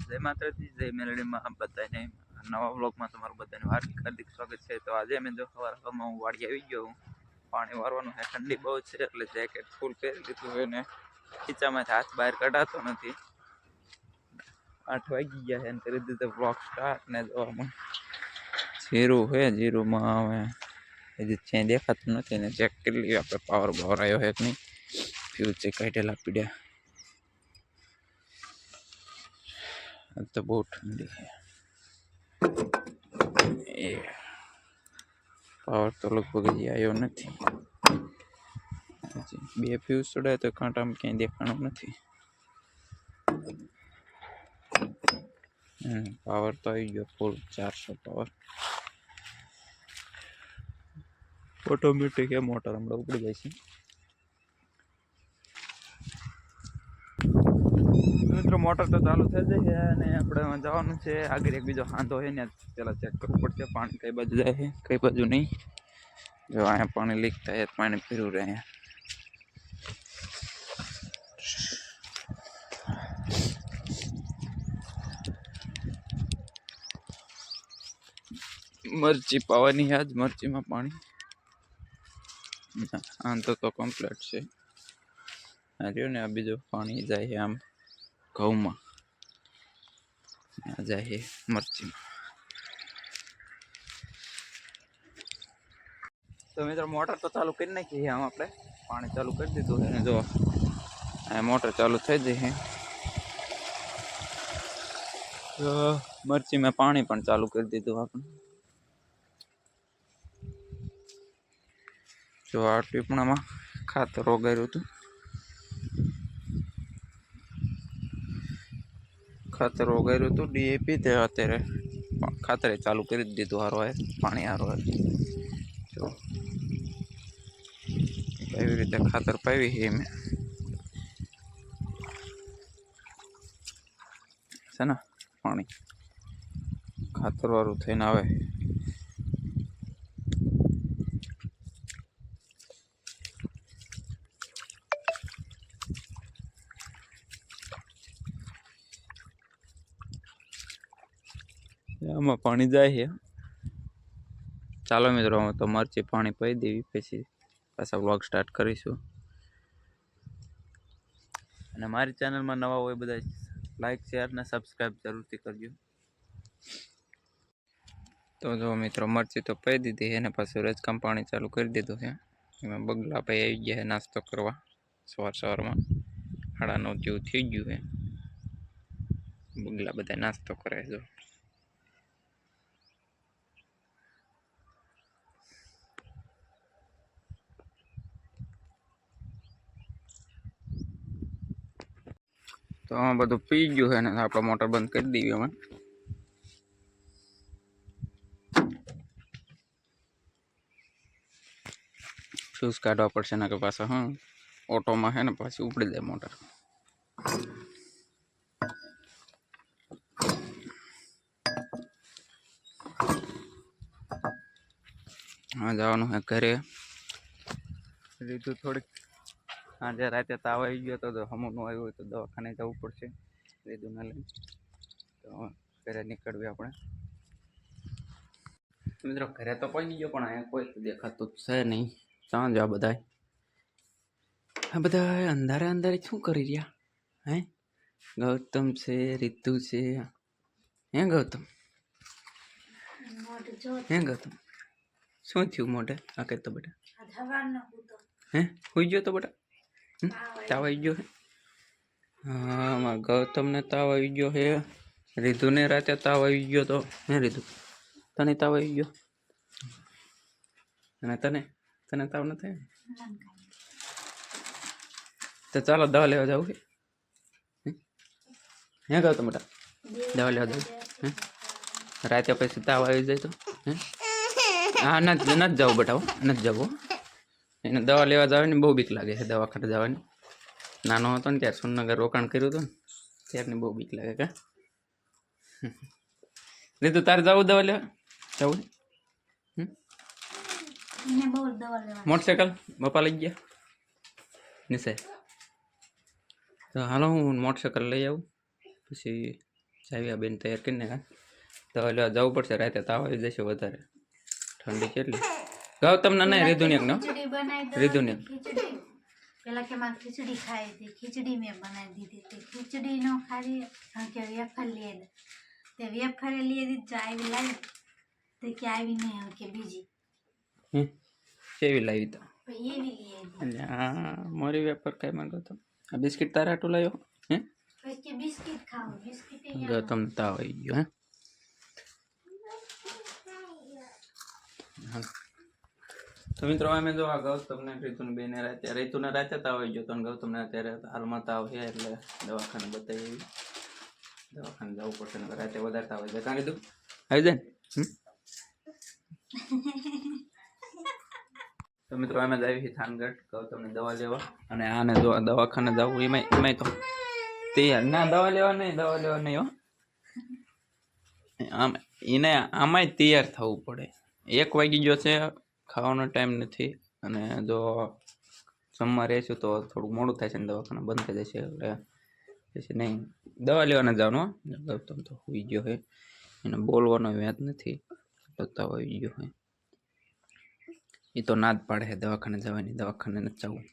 જય માતાજી, જય મેલડીમાં બધાને નવા વ્લોગમાં તમારું બધાનું હાર્દિક સ્વાગત છે। તો આજે અમે જો સવારમાં હું વાડી આવી ગયો હું પાણી વારવાનું છે। ઠંડી બહુ છે એટલે જેકેટ ફૂલ પહેરી લીધું હોય ને ખીચામાંથી હાથ બહાર કઢાતો નથી। 8 વાગી ગયા છે અને કરી દીધો વ્લોગ સ્ટાર્ટ ને જોવામાં જીરું છે। જીરુંમાં હવે હજી ક્યાંય દેખાતું નથી ને ચેક કરી લઈએ આપણે પાવર બાવર આવ્યો છે કે નહીં। ફ્યુઝ છે કાઢેલા પીડ્યા તો બહુ ઠંડી છે એ પાવર તો લગભગ હજી આવ્યો નથી। બે ફ્યુઝ ચડાય તો કાંટામાં ક્યાંય દેખાણું નથી। પાવર તો આવી ગયો ફૂલ 400 પાવર। ઓટોમેટિક એ મોટર હમણાં ઉપડી જાય છે। મિત્રો મોટર તો ચાલુ થઈ જશે અને આપણે જવાનું છે આગળ એક બીજો હાંધો છે ને પેલા ચેક કરવું પડશે પાણી કઈ બાજુ જાય છે કઈ બાજુ નહીં। જો અહીંયા પાણી લીક થાય પાણી પીરું રહે। મરચી પાવાની આજ મરચીમાં પાણી આમ તો કમ્પ્લીટ છે। આ રહ્યું ને આ બીજું પાણી જાય છે આમ ઘઉંમાં જાય છે મરચીમાં। તો મિત્રો મોટર તો ચાલુ કરી નાખી આમ આપણે પાણી ચાલુ કરી દીધું છે જો આ મોટર ચાલુ થઈ જશે તો મરચીમાં પાણી પણ ચાલુ કરી દીધું આપણે। જો આ ટીપણામાં ખાતર ઓગાર્યું હતું ડીએપી તે અત્યારે ખાતરે ચાલુ કરી દીધું હારો હોય પાણી હારો હોય જો એવી રીતે ખાતર પાવી છે મેં છે ને પાણી ખાતર વાળું થઈને આવે। આમાં પાણી જાય છે। ચાલો મિત્રો તો મરચી પાણી પાઈ દેવી પછી પાછા વ્લોગ સ્ટાર્ટ કરીશું। અને મારી ચેનલમાં નવા હોય બધા લાઈક શેર ને સબસ્ક્રાઈબ જરૂરથી કરજો। તો જો મિત્રો મરચી તો પાઈ દીધી એને પાછું રજકામ પાણી ચાલુ કરી દીધું છે। એમાં બગલા ભાઈ આવી ગયા છે નાસ્તો કરવા સવારમાં 9:30 જેવું થઈ ગયું છે। બગલા બધા નાસ્તો કરે જો તો આ બધું પી ગયું છે ને આપણે મોટર બંધ કરી દઈએ અમે ફ્યુઝ કાઢવા પડશે ને કે પાછા હા ઓટોમાં છે ને પાછી ઉપડી જાય મોટર। હા જવાનું છે ઘરે રીતું થોડીક આજે રાતે તાવ આવી ગયો તો હમું નું આવ્યું હોય તો દવાખાને જવું પડશે રીતું ના લઈને તો ઘરે નીકળવી આપણે। મિત્રો ઘરે તો પહોંચી ગયો પણ અહીંયા કોઈ દેખાતું છે નહીં। ચાં જા બધા અંધારે શું કરી રહ્યા હે? ગૌતમ છે રીતુ છે હે ગૌતમ શું થયું મોઢે આ કહેતો બેટા હે હોઈ ગયો તો બેટા તાવ આવી ગયો હે હા ગૌતમને તાવ આવી ગયો હે રીતુને રાતે તાવ આવી ગયો તો હે રીતુ તને તાવ આવી ગયો અને તને તાવ ન થાય તો ચાલો દવા લેવા જવું હે ગૌતમ બેટા દવા લેવા જવું હે રાતે પછી તાવ આવી જાય તો હે હા નથી જવું બેટા નથી જવું એને દવા લેવા જવાની બહુ બીક લાગે છે દવાખાને જવાની નાનો હતો ને ત્યારે સુરનગર રોકાણ કર્યું હતું ને ત્યારની બહુ બીક લાગે કે રીતુ તારે જવું દવા લેવા જવું મોટરસાઇકલ બાપા લઈ ગયા નિશાય તો હાલો હું મોટરસાઇકલ લઈ આવું પછી જાવી બેન તૈયાર કરીને કા તો એટલે જવું પડશે રાતે તાવ આવી જશે વધારે ઠંડી કેટલી ગૌતમને નહીં રીધુનિયક નો खिचड़ी बनाई दो રીધુનિયક खिचड़ी पहला के मां खिचड़ी खाई थी खिचड़ी में बना दी थी खिचड़ी नो खाली हम के वेफर लिए ते वेफर लिए दी चाय लाई ते क्या भी नहीं हम के बीजी કેવી લાવી તો तो ये भी लिए दी અને આ મોરી વેપર કઈ માંગો તો આ બિસ્કિટ તારા હાટું લાવ્યો હે तो इसके बिस्किट खाओ बिस्किट ही ગૌતમ તાવ આવી ગયો હે હા. તો મિત્રો અમે જો આ ગૌતમને રીતુને બેને રીતુને રાતે તાવ આવી ગયો તો ગૌતમને અત્યારે હાલમાં તાવ છે એટલે દવાખાને બતાવી દવાખાને જવું પડશે ને રાતે વધારે તાવ આવી જાય કાં કીધું આવી જાય ને તો મિત્રો અમે જ આવી થાનગઢ ગૌતમને દવા લેવા અને આને જો દવાખાને જવું એમાંય તો તૈયાર ના દવા લેવા નહીં હો આમ એને આમાંય તૈયાર થવું પડે 1 વાગી ગયો છે ખાવાનો ટાઈમ નથી અને જો જમવા રહેશું તો થોડુંક મોડું થાય છે ને દવાખાના બંધ થઈ જશે એટલે પછી નહીં દવા લેવાના જવાનું ગૌતમ તો હોઈ ગયો હોય એને બોલવાનો વ્યાજ નથી તાવ આવી ગયો હોય એ તો ના જ પાડે છે દવાખાને જવાની દવાખાને નથી જવું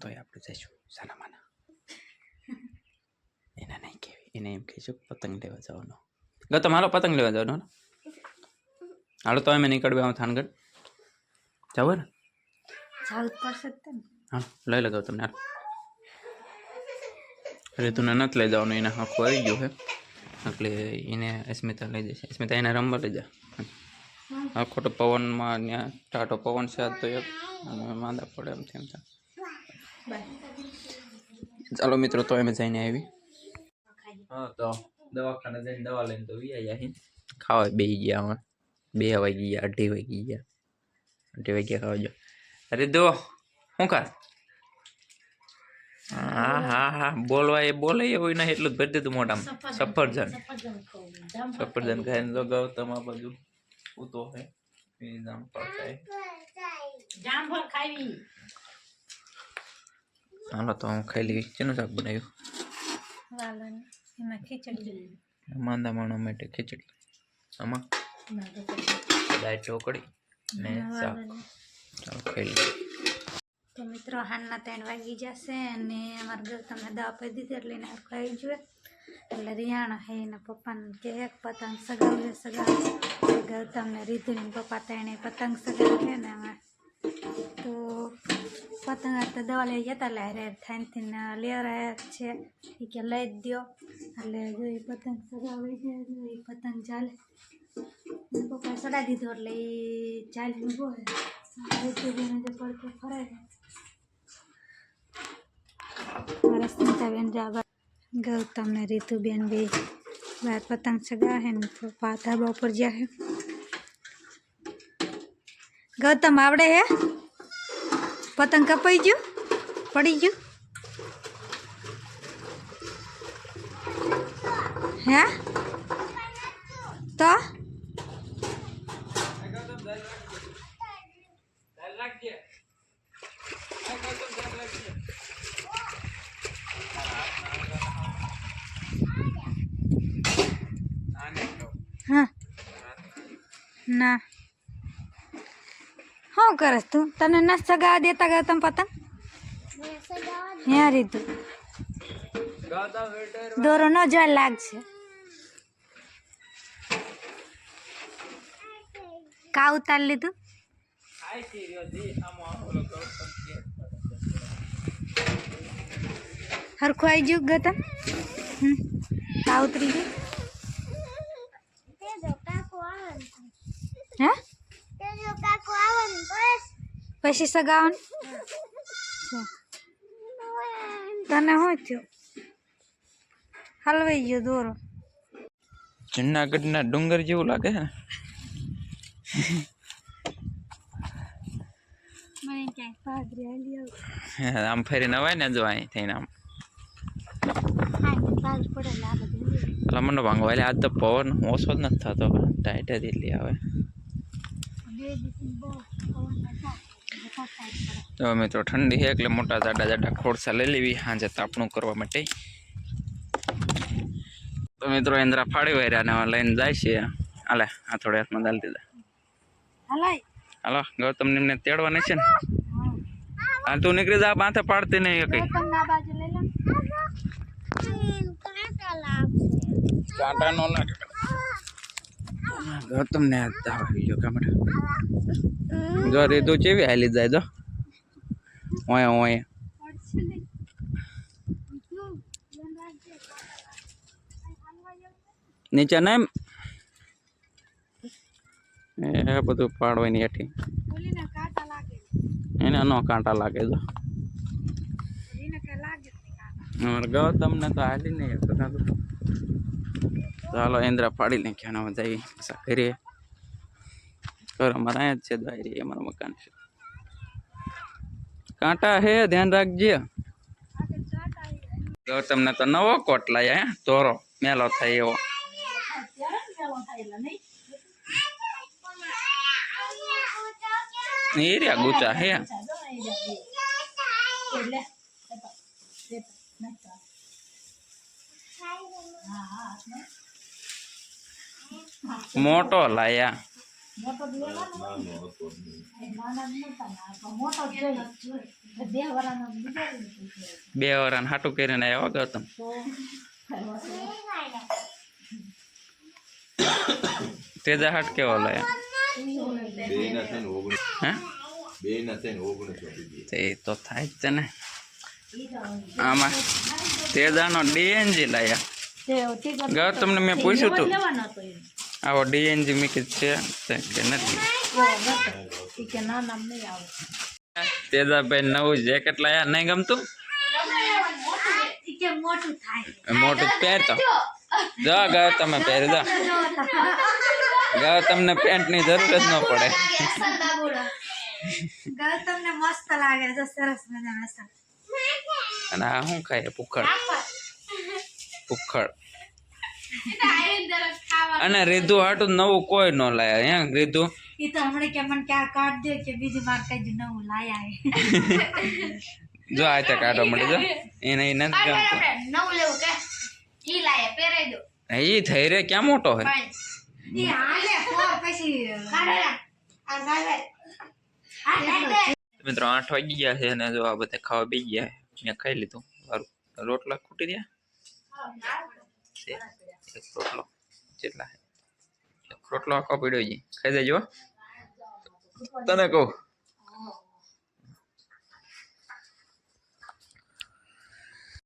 તો આપણે જઈશું સાનામાના એને નહીં કહેવી એને એમ કહીશું પતંગ લેવા જવાનો ગૌતમ હાલો પતંગ લેવા જવાનો હાલો તો અમે નીકળ્યા હું થાનગઢ જાવ ને जाओ कर सकते हैं હા લઈ લગાવ તમને હાલ રીતુને નથી લઈ જવાનું એને આખું આવી ગયું છે એટલે એને અસ્મિતા લઈ જશે અસ્મિતા એને રમવા લઈ જા આ ખોટો પવનમાં ત્યાં ટાટો પવન છે તો એક અને માંદા પડે એમ તેમ ચાલો મિત્રો તો અમે જઈને આવી હા તો દવાખાને જઈને દવા લઈને તો વી આવ્યા ખાવા બેસી ગયા 2 વાગી ગયા 2:30 વાગી ગયા 2:30 વાગ્યા ખાવા જો અરે દો શું કર હા હા હા બોલવા એ બોલે એવું નહીં એટલું જ ભરી દીધું મોઢામાં સફરજન ખાઈને તો ગૌતમ આ બાજુ ઉતો હે જામ પડતા जामफल खाई હાલો તો હું ખાઈ લઈ શેનું શાક બનાવ્યું वालन में खिचड़ी માંદા માણો માટે ખીચડી આમાં દાળ ઢોકળી ને શાક ચાલો ખાઈ લઈએ તો મિત્રો હાલના 3 વાગી જશે અને અમારા ઘર તમને દવા આપી દીધી એટલે એને ખાઈ જોઈએ એટલે રિયાણા હે એના પપ્પાને કે એક પતંગ સગાવે ગૌતમને રીધુની પપ્પા તેણે પતંગ સગાવે ને અમે તો પતંગ તો દવા લઈ જતા એટલે હેર થાનથી લેવરાયા છે એ કે લઈ જ દો એટલે જો એ પતંગ સગાવે છે એ પતંગ ચાલે પપ્પાએ સડાવી દીધો એટલે એ ચાલીને ઉભો રીધુબેન જે પડકે ફરાય મારા સ્મિતાબેન જાબા ગૌતમ ને રીતુબેન બે બાર પતંગ સગા હે ને પપ્પા ધાબા ઉપર જ્યાં હે ગૌતમ આવડે હે પતંગ કપાઈ ગયું પડી ગયું હે તો હા ના શું કરસ તું તને ન સગાવા દેતા ગૌતમ પતંગ યા રીધું દોરો ન જોવા લાગશે કા ઉતાર લીધું હરખું આવી ગયું ગૌતમ કા ઉતરી ગયું હે પછી સગાવન તને શું થયું હલવાઈ ગયો દોરો જુનાગઢના ડુંગર જેવું લાગે છે મને ક્યાંક ભાગરી હાલી આવું આમ ફરીને અવાય ને જો અહીં થઈને આમ ભાગ પડે ને આ બધું પેલા મને ભાંગવા એટલે આજ તો પવન ઓછો જ નથી થતો ટાઈટ જ એટલી આવે તો મિત્રો ઠંડી છે એટલે મોટા જાડા જાડા ખોડસા લઈ લેવી સાંજે તાપણું કરવા માટે તો મિત્રો ઇન્દ્રા ફાડી વાર્યા ને લઈને જાય છે. હાલે આ થોડે હાથમાં દાલ દીધા. હલાય હાલો ગૌતમ ને તેડવા છે ને. હાલ તું નીકળી જા, માથે પાડતી નહીં કઈ. તમને આ બાજુ લઈ લો. કાંટા નો લાગે. ગૌતમ ને આવી ગયો કામડા. જો રીતુ ચેવી હાલી જાય જો. ઓય ઓય નીચે નહીં એ બધું પાડવાની હેઠી ઓલીને કાંટા લાગે. એને નો કાંટા લાગે જો. એને કે લાગે નહીં કાંટા. અમારે ગૌતમ ને તો હાલી નહીં તો ચાલો ઇન્દ્રા પાડી નાખ્યા ને જઈએ પૈસા કરીએ. ઘર અમારે અહીંયા જ છે દાયરી અમારું મકાન છે. કાંટા હે ધ્યાન રાખજે. ગૌતમ ને તો નવો કોટ લાયા હે તોરો મેલો થાય એવો. એરિયા ગુચા હે. મોટો લાયા. બે વરાન હાટું કરીને આવ્યો ગૌતમ. તેજા હાટ કેવો લાયા? એ તો થાય જ છે ને. આમાં તેજાનો ડીએનજી લાયા. ગૌતમ ને મેં પૂછ્યું તું આવો ડીએનજી મિકિત છે કે નથી. તેજાભાઈ નવું જેકેટ લાયા. નહીં ગમતું? મોટું પહેરતો જો ગૌતમ પહેર દો. ગૌતમ ને પેન્ટ ની જરૂર જ ન પડે. ગૌતમ ને મસ્ત લાગે છે, સરસ મજાના છે. અને આ શું ખાય? પુખડ. પુખડ. અને રીધુ હાટું નવું કોઈ ન લાયા. હે રીધુ ઈ તો હમણે કે મને ક્યાં કાઢ દે કે બીજી માર કઈ નવું લાયા હે. જો આ તે કાઢો મળે જો. એને નથી ગમતું. નવું લેવું કે ઈ લાયા પહેરાઈ દો. ઈ થઈ રે ક્યાં મોટો હે. ઈ હાલે ફોર પછી કાઢેલા આ ગાલે આ લાઈ મિત્રો 8 વાગી ગયા છે અને જો આ બધા ખાવા બેસી ગયા. મેં ખાઈ લીધું. રોટલા ખૂટી રહ્યા છે. એક રોટલો જેટલા એક રોટલો આખો પીડ્યો છે. ખાઈ દેજો તને કહું.